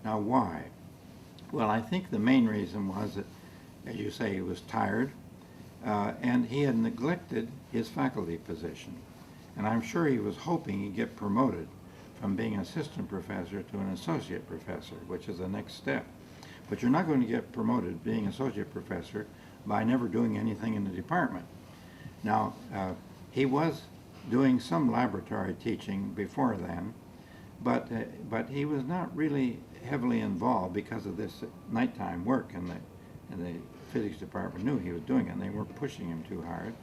Now, why? Well, I think the main reason was that, as you say, he was tired, and he had neglected his faculty position. And I'm sure he was hoping he'd get promoted from being an assistant professor to an associate professor, which is the next step. But you're not going to get promoted being associate professor by never doing anything in the department. Now, he was doing some laboratory teaching before then, but he was not really heavily involved because of this nighttime work, and the physics department knew he was doing it, and they weren't pushing him too hard.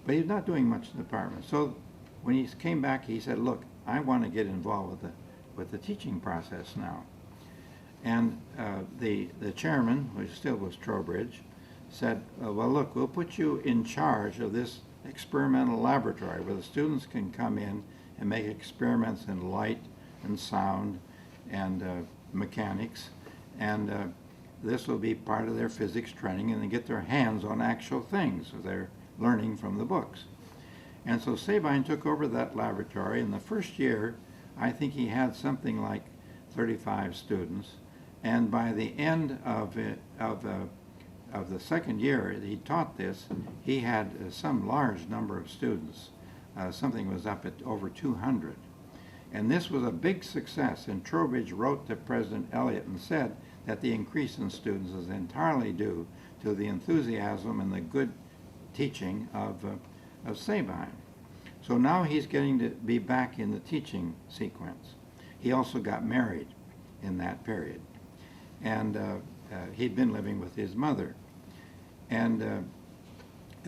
But he's not doing much in the department. So when he came back, he said, "Look, I want to get involved with the teaching process now." And the chairman, who still was Trowbridge, said, "Well, look, we'll put you in charge of this experimental laboratory where the students can come in and make experiments in light and sound and mechanics, and this will be part of their physics training, and they get their hands on actual things, so they're learning from the books." And so Sabine took over that laboratory. In the first year, I think he had something like 35 students, and by the end of the second year he taught this, he had some large number of students. Something was up at over 200. And this was a big success, and Trowbridge wrote to President Eliot and said that the increase in students is entirely due to the enthusiasm and the good teaching of Sabine. So now he's getting to be back in the teaching sequence. He also got married in that period, and he'd been living with his mother. And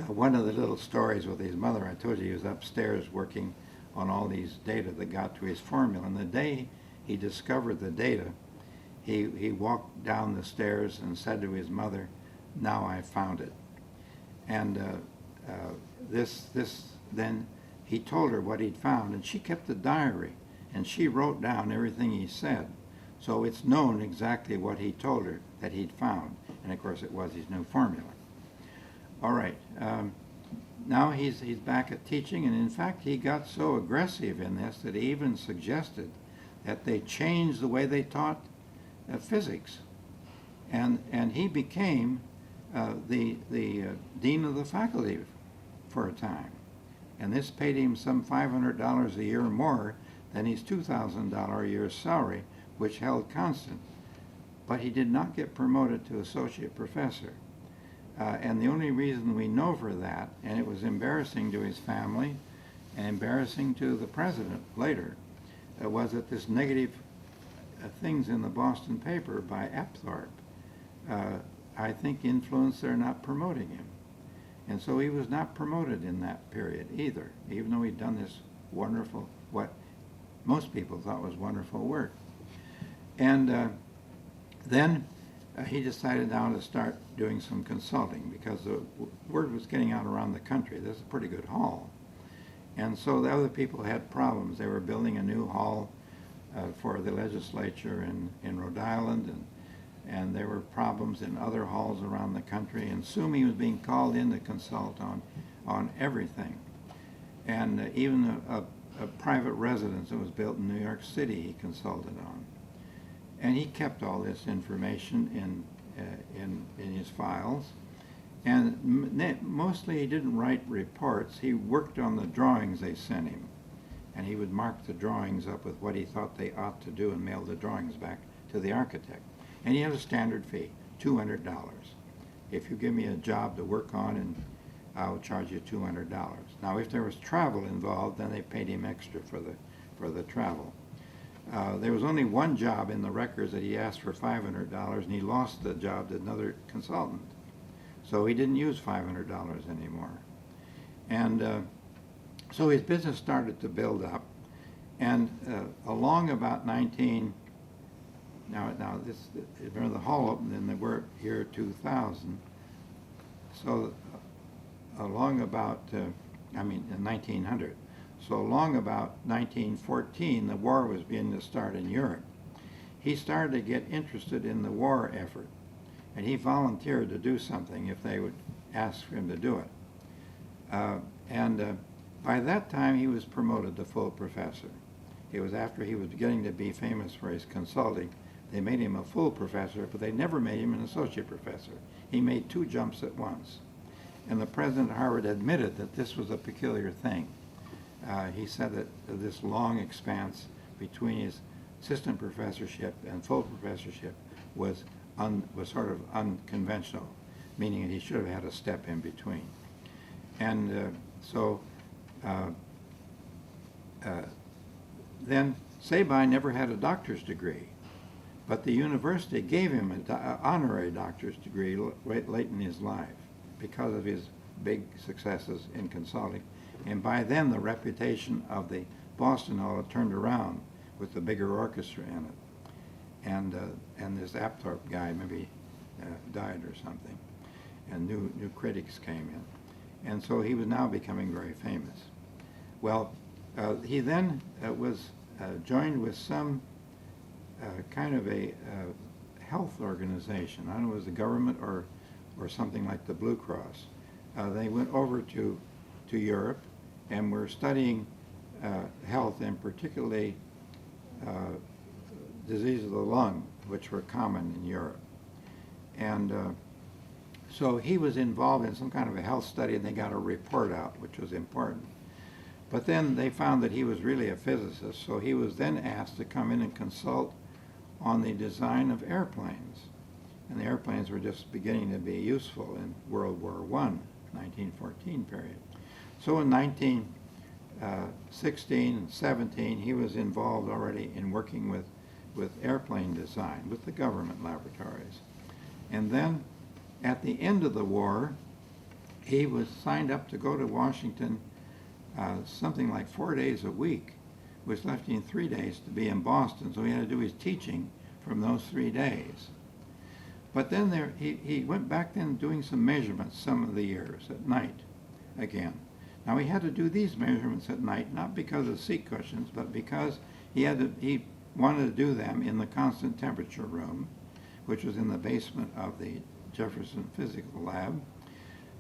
one of the little stories with his mother, I told you he was upstairs working on all these data that got to his formula. And the day he discovered the data, he walked down the stairs and said to his mother, "Now I found it." And then he told her what he'd found, and she kept a diary, and she wrote down everything he said. So it's known exactly what he told her that he'd found, and of course it was his new formula. All right. Now he's back at teaching, and in fact he got so aggressive in this that he even suggested that they change the way they taught physics, and he became the dean of the faculty for a time, and this paid him some $500 a year more than his $2,000 a year salary, which held constant. But he did not get promoted to associate professor. And the only reason we know for that, and it was embarrassing to his family and embarrassing to the president later, was that this negative things in the Boston paper by Apthorpe, I think influenced their not promoting him. And so he was not promoted in that period either, even though he'd done this wonderful, what most people thought was wonderful work. And then he decided now to start doing some consulting because the word was getting out around the country. This is a pretty good hall. And so the other people had problems. They were building a new hall for the legislature in Rhode Island, and there were problems in other halls around the country. And soon he was being called in to consult on everything. And even a private residence that was built in New York City he consulted on. And he kept all this information in his files. And mostly he didn't write reports. He worked on the drawings they sent him. And he would mark the drawings up with what he thought they ought to do and mail the drawings back to the architect. And he had a standard fee, $200. If you give me a job to work on, and I'll charge you $200. Now, if there was travel involved, then they paid him extra for the travel. There was only one job in the records that he asked for $500, and he lost the job to another consultant. So he didn't use $500 anymore. And so his business started to build up. And along about remember the hall opened in the year 2000. So along about, in 1900. So along about 1914, the war was beginning to start in Europe. He started to get interested in the war effort, and he volunteered to do something if they would ask for him to do it. By that time, he was promoted to full professor. It was after he was beginning to be famous for his consulting. They made him a full professor, but they never made him an associate professor. He made 2 jumps at once. And the president of Harvard admitted that this was a peculiar thing. He said that this long expanse between his assistant professorship and full professorship was sort of unconventional, meaning that he should have had a step in between. And then Sabine never had a doctor's degree, but the university gave him an honorary doctor's degree late in his life because of his big successes in consulting. And by then, the reputation of the Boston Hall had turned around with the bigger orchestra in it. And this Apthorpe guy maybe died or something, and new critics came in. And so he was now becoming very famous. Well, he then was joined with some kind of a health organization. I don't know if it was the government or something like the Blue Cross. They went over to Europe and were studying health, and particularly disease of the lung, which were common in Europe. And so he was involved in some kind of a health study, and they got a report out, which was important. But then they found that he was really a physicist, so he was then asked to come in and consult on the design of airplanes. And the airplanes were just beginning to be useful in World War I, 1914 period. So in 1916 and 17, he was involved already in working with airplane design, with the government laboratories. And then at the end of the war, he was signed up to go to Washington something like 4 days a week, which left him 3 days to be in Boston, so he had to do his teaching from those 3 days. But then he went back then doing some measurements some of the years at night again. Now he had to do these measurements at night, not because of seat cushions, but because he wanted to do them in the constant temperature room, which was in the basement of the Jefferson Physical Lab.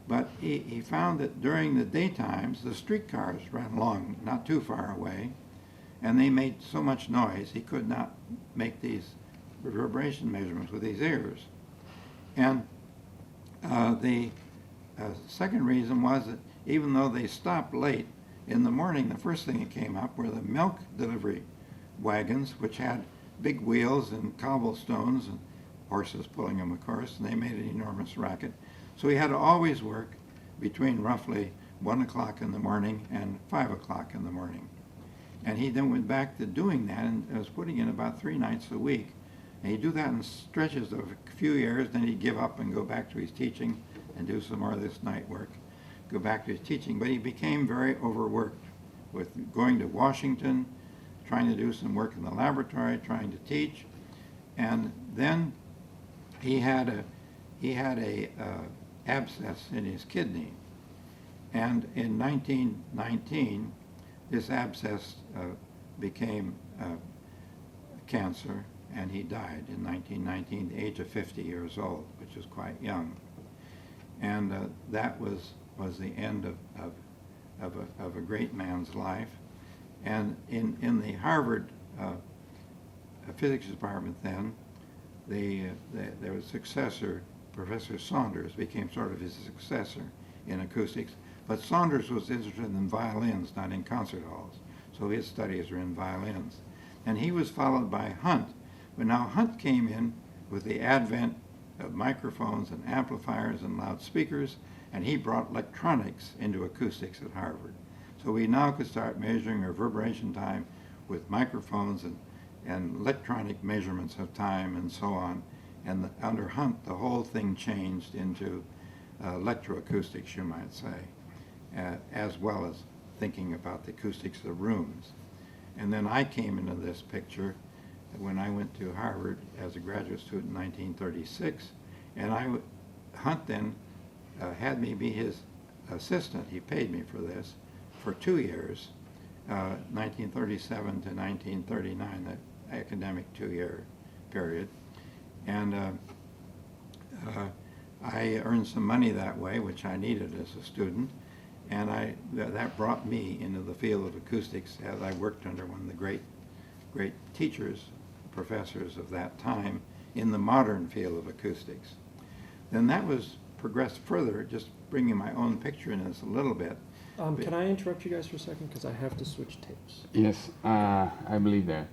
But he found that during the daytimes, the streetcars ran along not too far away, and they made so much noise he could not make these reverberation measurements with his ears. And the second reason was that even though they stopped late, in the morning the first thing that came up were the milk delivery wagons, which had big wheels and cobblestones and horses pulling them, of course, and they made an enormous racket. So he had to always work between roughly 1 o'clock in the morning and 5 o'clock in the morning. And he then went back to doing that and was putting in about 3 nights a week. And he'd do that in stretches of a few years, then he'd give up and go back to his teaching and do some more of this night work. go back to his teaching, but he became very overworked with going to Washington, trying to do some work in the laboratory, trying to teach, and then he had a abscess in his kidney, and in 1919 this abscess became cancer, and he died in 1919, the age of 50 years old, which is quite young. And that was the end of a great man's life. And in the Harvard physics department then, there was a successor, Professor Saunders became sort of his successor in acoustics. But Saunders was interested in violins, not in concert halls. So his studies were in violins. And he was followed by Hunt. But now Hunt came in with the advent of microphones and amplifiers and loudspeakers, and he brought electronics into acoustics at Harvard. So we now could start measuring reverberation time with microphones and electronic measurements of time and so on. And under Hunt, the whole thing changed into electroacoustics, you might say, as well as thinking about the acoustics of rooms. And then I came into this picture when I went to Harvard as a graduate student in 1936, and Hunt then had me be his assistant. He paid me for this for 2 years, 1937 to 1939, that academic 2-year period. And I earned some money that way, which I needed as a student, and that brought me into the field of acoustics as I worked under one of the great teachers, professors of that time in the modern field of acoustics. Then that was progressed further, just bringing my own picture in this a little bit. Can I interrupt you guys for a second? Because I have to switch tapes. Yes, I believe that.